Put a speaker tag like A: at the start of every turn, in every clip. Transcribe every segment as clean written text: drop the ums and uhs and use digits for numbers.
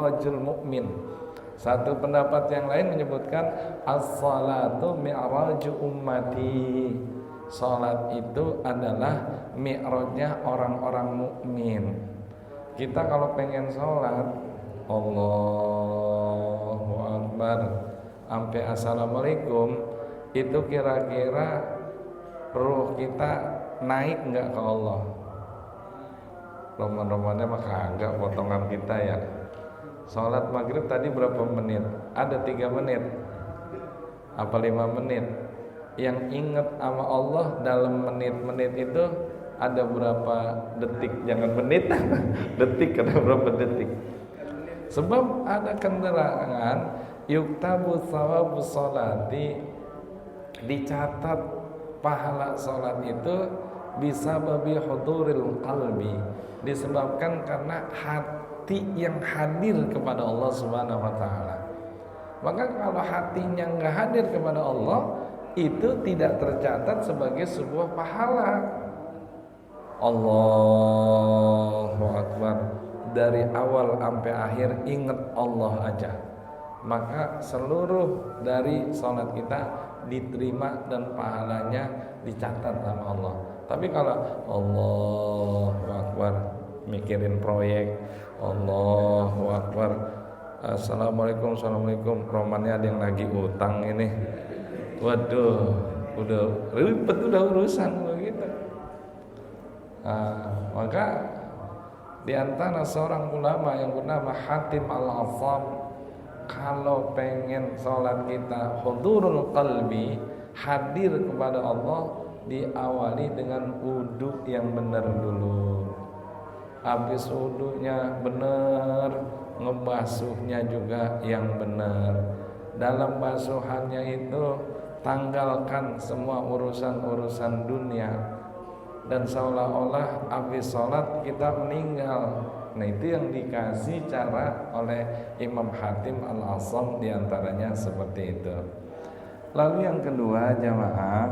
A: rajul mukmin. Satu pendapat yang lain menyebutkan as-salatu mi'raju ummati. Salat itu adalah mi'rajnya orang-orang mukmin. Kita kalau pengen salat, Allahu Akbar sampai assalamualaikum, itu kira-kira ruh kita naik enggak ke Allah? Roman-romannya mah kagak potongan kita ya. Sholat maghrib tadi berapa menit? Ada 3 menit apa 5 menit? Yang ingat sama Allah dalam menit-menit itu ada berapa detik? Jangan menit, detik, ada berapa detik? Sebab ada keterangan yuktabu thawabus sholati, dicatat pahala sholat itu bisa babi huduril qalbi, disebabkan karena hati yang hadir kepada Allah Subhanahu wa taala. Maka kalau hatinya enggak hadir kepada Allah, itu tidak tercatat sebagai sebuah pahala. Allahu Akbar, dari awal sampai akhir ingat Allah aja, maka seluruh dari salat kita diterima dan pahalanya dicatat sama Allah. Tapi kalau Allahu Akbar mikirin proyek, Allahu Akbar, Assalamualaikum, Assalamualaikum, romannya ada yang lagi utang ini, waduh, udah ribet, udah urusan begitu. Maka di antara seorang ulama yang bernama Hatim Al-Atham, kalau pengen sholat kita hudurul qalbi, hadir kepada Allah, diawali dengan wudu yang benar dulu. Habis wudunya benar, ngebasuhnya juga yang benar. Dalam basuhannya itu tanggalkan semua urusan-urusan dunia, dan seolah-olah habis sholat kita meninggal. Nah, itu yang dikasih cara oleh Imam Hatim Al-Atham, diantaranya seperti itu. Lalu yang kedua, jamaah,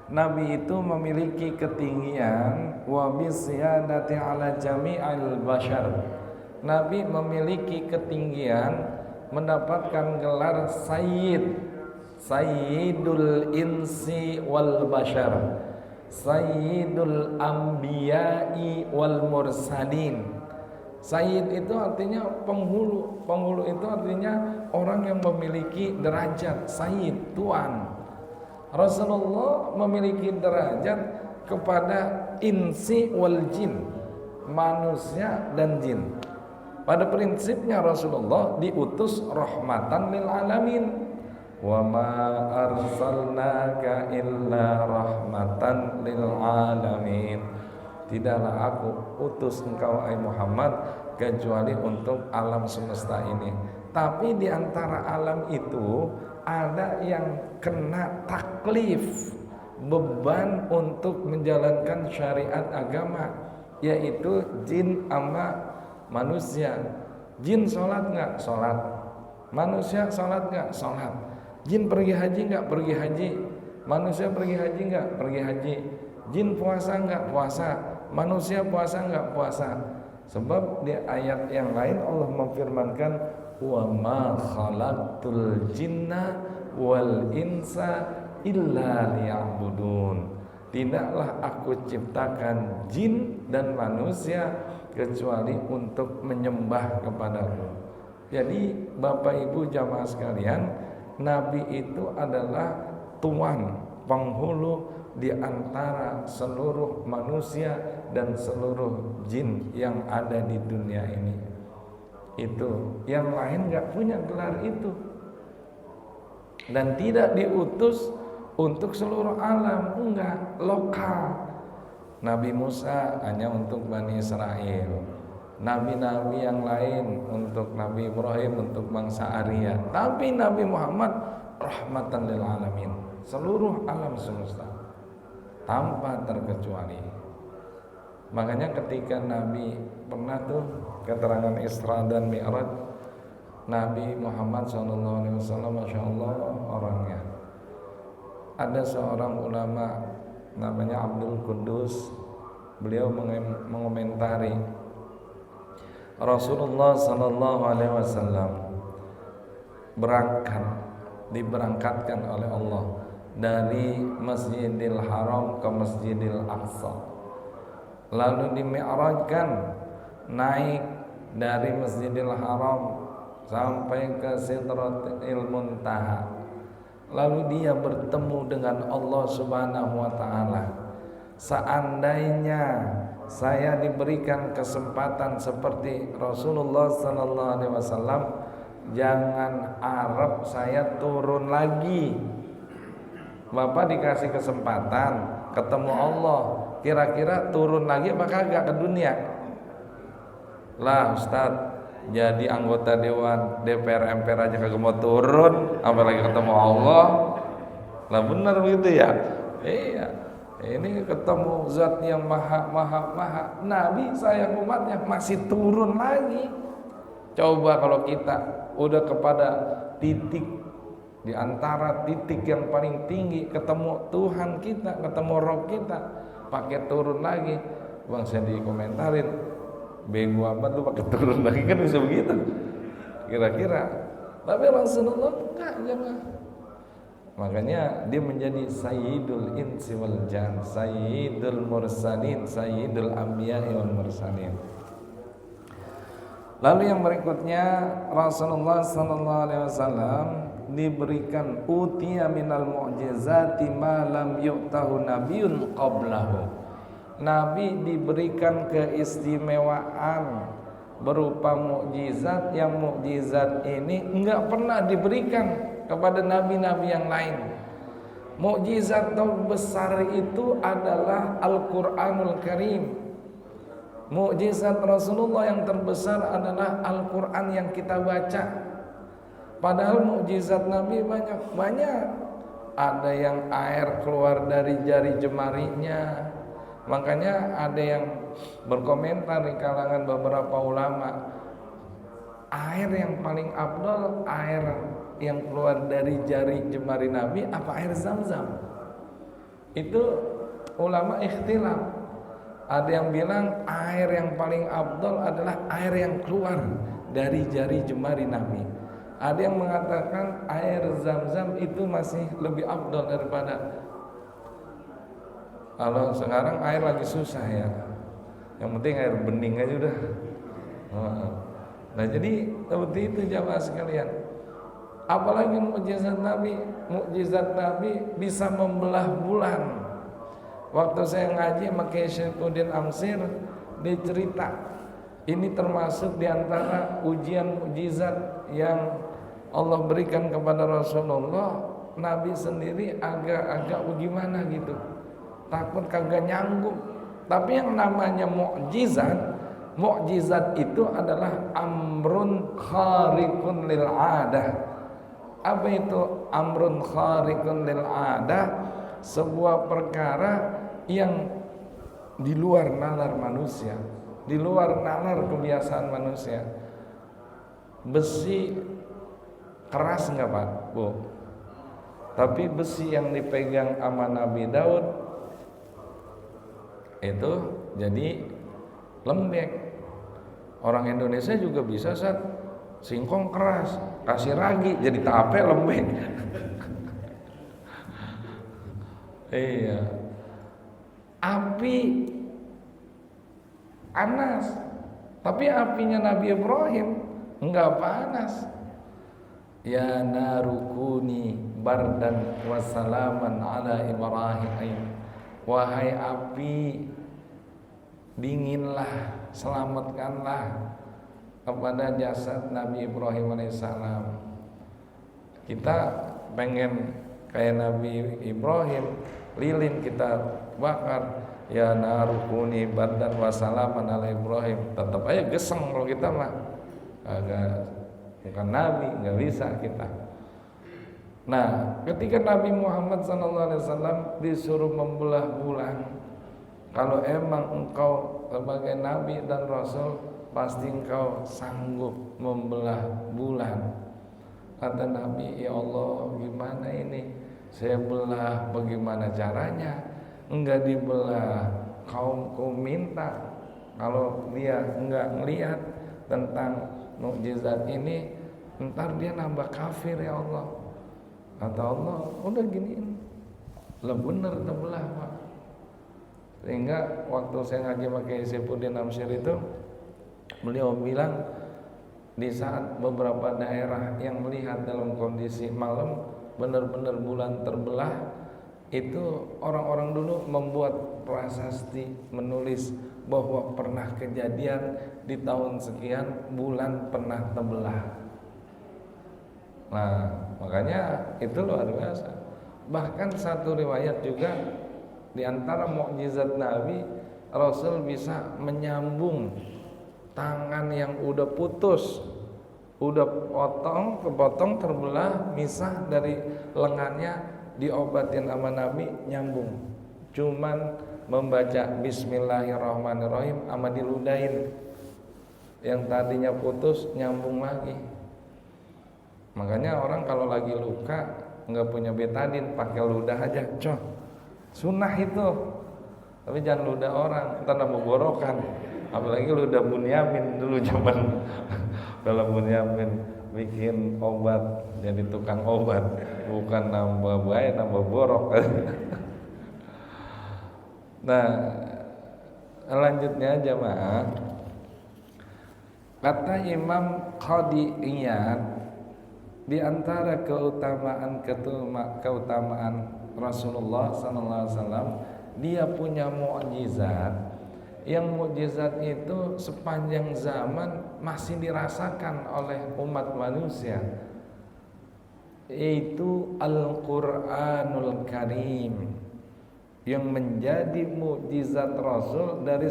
A: Nabi itu memiliki ketinggian wa bisyadati ala jami'il bashar. Nabi memiliki ketinggian, mendapatkan gelar Sayyidul Insi wal Bashar, Sayyidul Anbiya'i wal Mursalin. Sayyid itu artinya penghulu. Penghulu itu artinya orang yang memiliki derajat. Sayyid, tuan. Rasulullah memiliki derajat kepada insi wal jin, manusia dan jin. Pada prinsipnya Rasulullah diutus rahmatan lil alamin. Wa ma arsalnaka illa rahmatan lil alamin. Tidaklah aku utus engkau ai Muhammad kecuali untuk alam semesta ini. Tapi di antara alam itu ada yang kena taklif, beban untuk menjalankan syariat agama, yaitu jin sama manusia. Jin sholat nggak? Sholat. Manusia sholat nggak? Sholat. Jin pergi haji nggak? Pergi haji. Manusia pergi haji nggak? Pergi haji. Jin puasa nggak? Puasa. Manusia puasa nggak? Puasa. Sebab di ayat yang lain Allah memfirmankan, wa ma khalaqtul jinna wal insa illa liya'budun. Tidaklah aku ciptakan jin dan manusia kecuali untuk menyembah kepadaku. Jadi Bapak Ibu jamaah sekalian, Nabi itu adalah tuan, penghulu di antara seluruh manusia dan seluruh jin yang ada di dunia ini. Itu yang lain gak punya gelar itu, dan tidak diutus untuk seluruh alam, enggak, lokal. Nabi Musa hanya untuk Bani Israel, nabi-nabi yang lain untuk Nabi Ibrahim, untuk bangsa Arya. Tapi Nabi Muhammad rahmatan lil alamin, seluruh alam semesta tanpa terkecuali. Makanya ketika Nabi pernah tuh keterangan Isra dan Mi'raj, Nabi Muhammad SAW, Masya Allah orangnya. Ada seorang ulama namanya Abdul Qudus, beliau mengomentari Rasulullah sallallahu alaihi wasallam diberangkatkan oleh Allah dari Masjidil Haram ke Masjidil Aqsa, lalu dimi'rajkan, naik dari Masjidil Haram sampai ke Sidratil Muntaha, lalu dia bertemu dengan Allah Subhanahu wa taala. Seandainya saya diberikan kesempatan seperti Rasulullah sallallahu alaihi wasallam, jangan harap saya turun lagi. Bapak dikasih kesempatan ketemu Allah, kira-kira turun lagi apa kagak ke dunia? Lah Ustaz, jadi anggota dewan DPR MPR aja kagak mau turun, apalagi ketemu Allah. Lah benar begitu ya? Iya. Ini ketemu zat yang maha. Nabi sayang umatnya masih turun lagi. Coba kalau kita udah kepada titik di antara titik yang paling tinggi, ketemu Tuhan kita, ketemu Rob kita, pakai turun lagi. Bang saya dikomentarin, bego amat lu pakai turun lagi, kan bisa begitu kira-kira. Tapi Rasulullah enggak, jangan. Makanya dia menjadi sayyidul insi wal jan, sayyidul mursalin, sayyidul anbiya'i wal mursalin. Lalu yang berikutnya, Rasulullah sallallahu alaihi wasallam diberikan utiya minal mu'jizati ma lam yu'tahu nabiyyun qablahu. Nabi diberikan keistimewaan berupa mukjizat yang mukjizat ini enggak pernah diberikan kepada nabi-nabi yang lain. Mukjizat terbesar itu adalah Al-Qur'anul Karim. Mukjizat Rasulullah yang terbesar adalah Al-Quran yang kita baca. Padahal mukjizat Nabi banyak. Ada yang air keluar dari jari jemarinya. Makanya ada yang berkomentar di kalangan beberapa ulama, air yang paling afdal air yang keluar dari jari jemari Nabi apa air Zam-Zam? Itu ulama ikhtilaf. Ada yang bilang air yang paling afdal adalah air yang keluar dari jari jemari Nabi. Ada yang mengatakan air Zam-Zam itu masih lebih afdal daripada. Kalau sekarang air lagi susah ya, yang penting air bening aja udah. Nah jadi seperti itu jamaah sekalian. Apalagi mukjizat Nabi bisa membelah bulan. Waktu saya ngaji pakai Syekhuddin Amsir, dia cerita ini termasuk diantara ujian mukjizat yang Allah berikan kepada Rasulullah. Nabi sendiri agak gimana gitu, takut kagak nyanggup. Tapi yang namanya mukjizat itu adalah amrun khariqun lil adah. Apa itu amrun khariqun lil adah? Sebuah perkara yang di luar nalar manusia, di luar nalar kebiasaan manusia. Besi keras enggak Pak, Bu? Tapi besi yang dipegang sama Nabi Daud itu jadi lembek. Orang Indonesia juga bisa singkong keras, kasih ragi jadi tape lembek. Iya. Api panas, tapi apinya Nabi Ibrahim enggak panas. Ya narukuni bardan wa salaman ala Ibrahim. Wahai api, dinginlah, selamatkanlah kepada jasad Nabi Ibrahim alaihissalam. Kita pengen kayak Nabi Ibrahim, lilin kita bakar, ya narukuni bardan wa salaman ala Ibrahim. Tetap aja geseng kalau kita mah bukan Nabi, nggak bisa kita. Nah, ketika Nabi Muhammad SAW disuruh membelah bulan, kalau emang engkau sebagai Nabi dan Rasul, pasti engkau sanggup membelah bulan. Kata Nabi, ya Allah, gimana ini? Saya belah, bagaimana caranya? Enggak dibelah, kaumku minta. Kalau dia enggak ngelihat, tentang mukjizat ini, ntar dia nambah kafir ya Allah. Kata Allah, udah giniin, lah bener terbelah Pak. Sehingga waktu saya ngaji pakai Saifuddin Amsyir itu, beliau bilang di saat beberapa daerah yang melihat dalam kondisi malam benar-benar bulan terbelah, itu orang-orang dulu membuat prasasti, menulis bahwa pernah kejadian di tahun sekian bulan pernah terbelah. Nah, makanya itu luar biasa. Bahkan satu riwayat juga, di antara mukjizat Nabi, Rasul bisa menyambung tangan yang udah putus, udah kepotong terbelah, misah dari lengannya, diobatin sama Nabi, nyambung. Cuman membaca Bismillahirrahmanirrahim sama diludahin, yang tadinya putus nyambung lagi. Makanya orang kalau lagi luka nggak punya betadin, pakai ludah aja, coh. Sunnah itu. Tapi jangan ludah orang, ntar nambah borokan. Apalagi ludah Bunyamin dulu zaman kalau Bunyamin bikin obat jadi tukang obat, bukan nambah bahaya, nambah borok. Nah, selanjutnya jemaah, kata Imam Qadi Iyad, di antara keutamaan Rasulullah SAW, dia punya mukjizat, yang mukjizat itu sepanjang zaman masih dirasakan oleh umat manusia, yaitu Al-Quranul Karim, yang menjadi mukjizat Rasul dari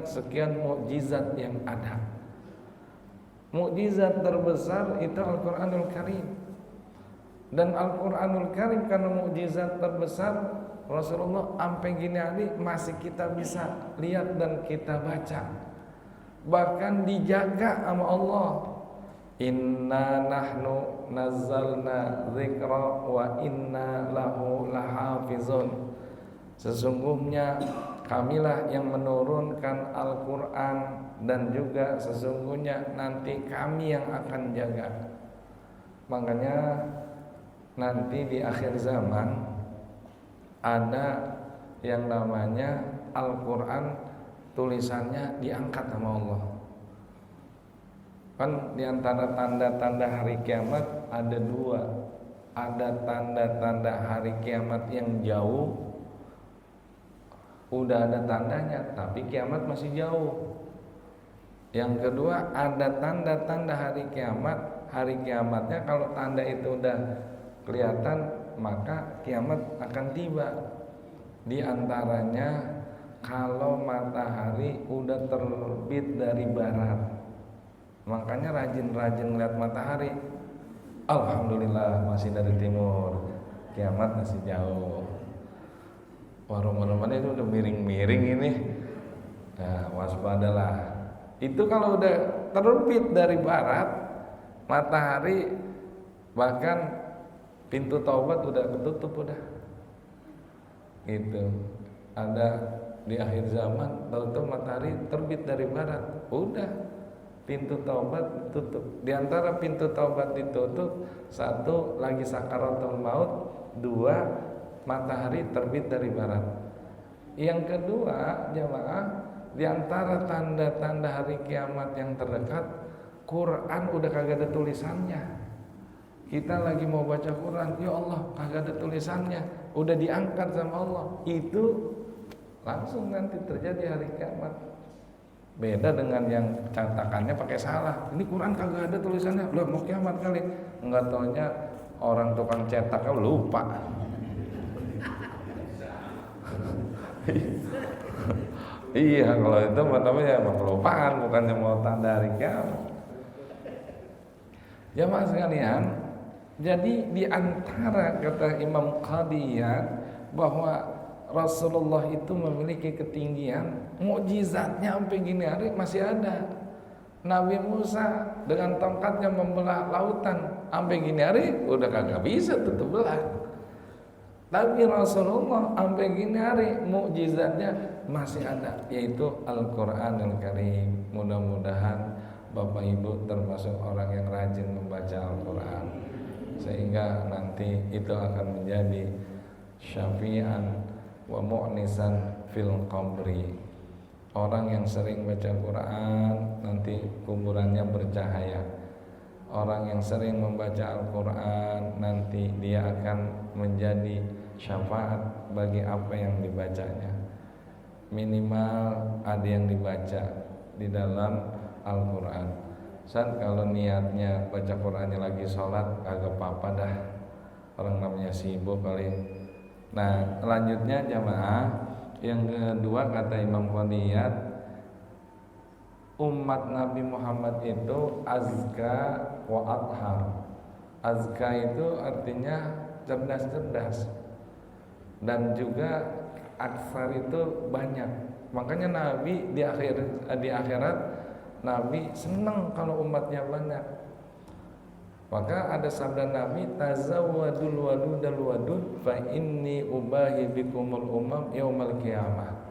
A: sekian mukjizat yang ada. Mukjizat terbesar itu Al-Quranul Karim. Dan Al-Quranul Karim karena mukjizat terbesar, Rasulullah sampai gini hari masih kita bisa lihat dan kita baca. Bahkan dijaga sama Allah. Inna nahnu nazzalna dzikra wa inna lahu lahafizun. Sesungguhnya kamilah yang menurunkan Al-Quran, dan juga sesungguhnya nanti kami yang akan jaga. Makanya nanti di akhir zaman ada yang namanya Al-Quran tulisannya diangkat sama Allah. Kan di antara tanda-tanda hari kiamat ada dua. Ada tanda-tanda hari kiamat yang jauh, udah ada tandanya, tapi kiamat masih jauh. Yang kedua, ada tanda-tanda hari kiamat. Hari kiamatnya kalau tanda itu udah kelihatan, maka kiamat akan tiba. Di antaranya kalau matahari udah terbit dari barat. Makanya rajin-rajin lihat matahari. Alhamdulillah masih dari timur, kiamat masih jauh. Warung-warung itu udah miring-miring ini. Nah, waspadalah. Itu kalau udah terbit dari barat matahari, bahkan pintu taubat udah ketutup udah. Gitu. Ada di akhir zaman, tahu-tahu matahari terbit dari barat, udah pintu taubat tutup. Di antara pintu taubat ditutup, satu lagi sakaratul maut, dua matahari terbit dari barat. Yang kedua, jemaah, di antara tanda-tanda hari kiamat yang terdekat, Quran udah kagak ada tulisannya. Kita lagi mau baca Quran, ya Allah kagak ada tulisannya, udah diangkat sama Allah. Itu langsung nanti terjadi hari kiamat. Beda dengan yang cetakannya pakai salah. Ini Quran kagak ada tulisannya, loh mau kiamat kali. Enggak taunya orang tukang cetaknya lupa. Iya, kalau itu namanya kelupaan, bukannya mau tanda hari kiamat. Jamaah sekalian, jadi di antara kata Imam Qadiyat bahwa Rasulullah itu memiliki ketinggian, mukjizatnya sampai gini hari masih ada. Nabi Musa dengan tongkatnya membelah lautan, sampai gini hari udah kagak bisa tutup belah. Tapi Rasulullah sampai gini hari mukjizatnya masih ada, yaitu Al-Quranul Karim. Mudah-mudahan Bapak Ibu termasuk orang yang rajin membaca Al-Quran, sehingga nanti itu akan menjadi syafi'an wa mu'nisan fil qabri. Orang yang sering baca Quran nanti kuburannya bercahaya. Orang yang sering membaca Al-Quran nanti dia akan menjadi syafaat bagi apa yang dibacanya. Minimal ada yang dibaca di dalam Al-Quran. Saat kalau niatnya baca Qurannya lagi sholat kagak apa-apa dah, orang namanya sibuk kali. Nah selanjutnya jamaah, yang kedua kata Imam Qadiyat, umat Nabi Muhammad itu azka wa athhar. Azka itu artinya cerdas-cerdas, dan juga aksar itu banyak. Makanya Nabi di akhirat Nabi senang kalau umatnya banyak. Maka ada sabda Nabi, tazawwadul wadudal wadud fa inni ubahi bikumul umam yaumal qiyamah.